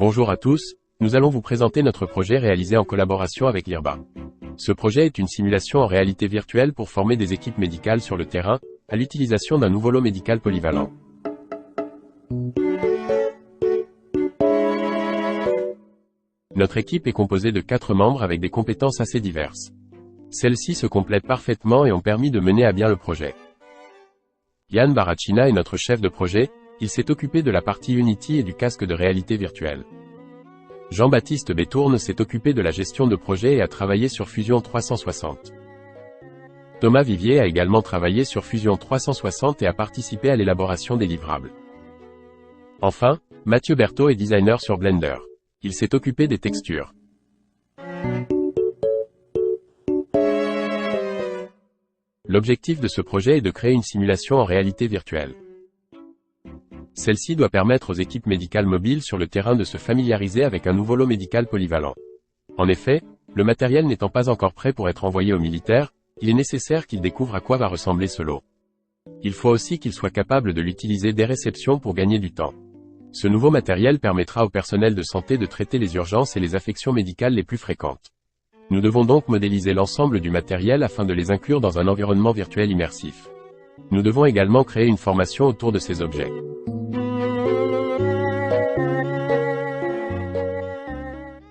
Bonjour à tous, nous allons vous présenter notre projet réalisé en collaboration avec l'IRBA. Ce projet est une simulation en réalité virtuelle pour former des équipes médicales sur le terrain, à l'utilisation d'un nouveau lot médical polyvalent. Notre équipe est composée de 4 membres avec des compétences assez diverses. Celles-ci se complètent parfaitement et ont permis de mener à bien le projet. Yann Baracina est notre chef de projet, il s'est occupé de la partie Unity et du casque de réalité virtuelle. Jean-Baptiste Bétourne s'est occupé de la gestion de projet et a travaillé sur Fusion 360. Thomas Vivier a également travaillé sur Fusion 360 et a participé à l'élaboration des livrables. Enfin, Mathieu Berthaud est designer sur Blender. Il s'est occupé des textures. L'objectif de ce projet est de créer une simulation en réalité virtuelle. Celle-ci doit permettre aux équipes médicales mobiles sur le terrain de se familiariser avec un nouveau lot médical polyvalent. En effet, le matériel n'étant pas encore prêt pour être envoyé aux militaires, il est nécessaire qu'ils découvrent à quoi va ressembler ce lot. Il faut aussi qu'ils soient capables de l'utiliser dès réception pour gagner du temps. Ce nouveau matériel permettra au personnel de santé de traiter les urgences et les affections médicales les plus fréquentes. Nous devons donc modéliser l'ensemble du matériel afin de les inclure dans un environnement virtuel immersif. Nous devons également créer une formation autour de ces objets.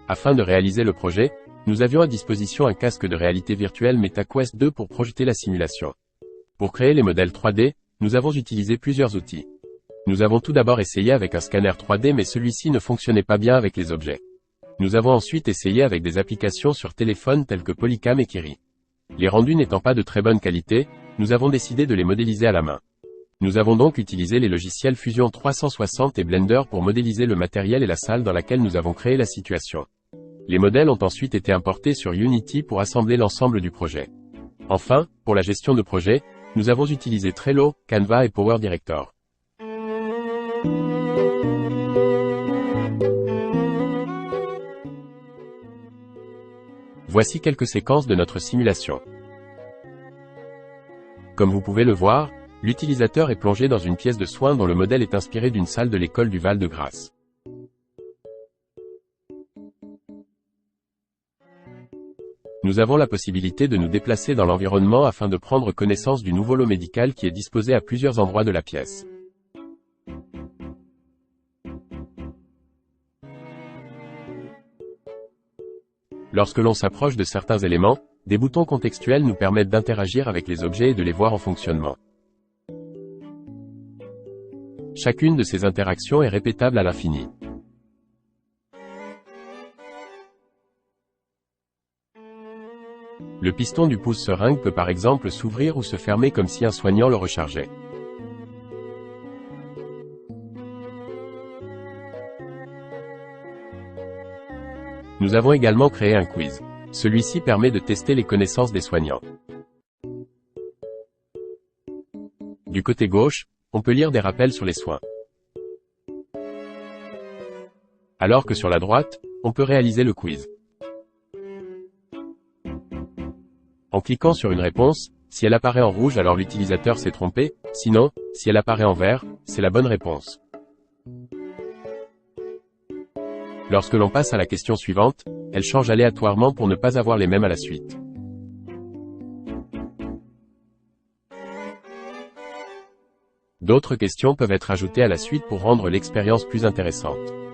Afin de réaliser le projet, nous avions à disposition un casque de réalité virtuelle MetaQuest 2 pour projeter la simulation. Pour créer les modèles 3D, nous avons utilisé plusieurs outils. Nous avons tout d'abord essayé avec un scanner 3D mais celui-ci ne fonctionnait pas bien avec les objets. Nous avons ensuite essayé avec des applications sur téléphone telles que Polycam et Kiri. Les rendus n'étant pas de très bonne qualité, nous avons décidé de les modéliser à la main. Nous avons donc utilisé les logiciels Fusion 360 et Blender pour modéliser le matériel et la salle dans laquelle nous avons créé la situation. Les modèles ont ensuite été importés sur Unity pour assembler l'ensemble du projet. Enfin, pour la gestion de projet, nous avons utilisé Trello, Canva et Power Director. Voici quelques séquences de notre simulation. Comme vous pouvez le voir, l'utilisateur est plongé dans une pièce de soins dont le modèle est inspiré d'une salle de l'école du Val-de-Grâce. Nous avons la possibilité de nous déplacer dans l'environnement afin de prendre connaissance du nouveau lot médical qui est disposé à plusieurs endroits de la pièce. Lorsque l'on s'approche de certains éléments, des boutons contextuels nous permettent d'interagir avec les objets et de les voir en fonctionnement. Chacune de ces interactions est répétable à l'infini. Le piston du pouce-seringue peut par exemple s'ouvrir ou se fermer comme si un soignant le rechargeait. Nous avons également créé un quiz. Celui-ci permet de tester les connaissances des soignants. Du côté gauche, on peut lire des rappels sur les soins. Alors que sur la droite, on peut réaliser le quiz. En cliquant sur une réponse, si elle apparaît en rouge alors l'utilisateur s'est trompé, sinon, si elle apparaît en vert, c'est la bonne réponse. Lorsque l'on passe à la question suivante, elle change aléatoirement pour ne pas avoir les mêmes à la suite. D'autres questions peuvent être ajoutées à la suite pour rendre l'expérience plus intéressante.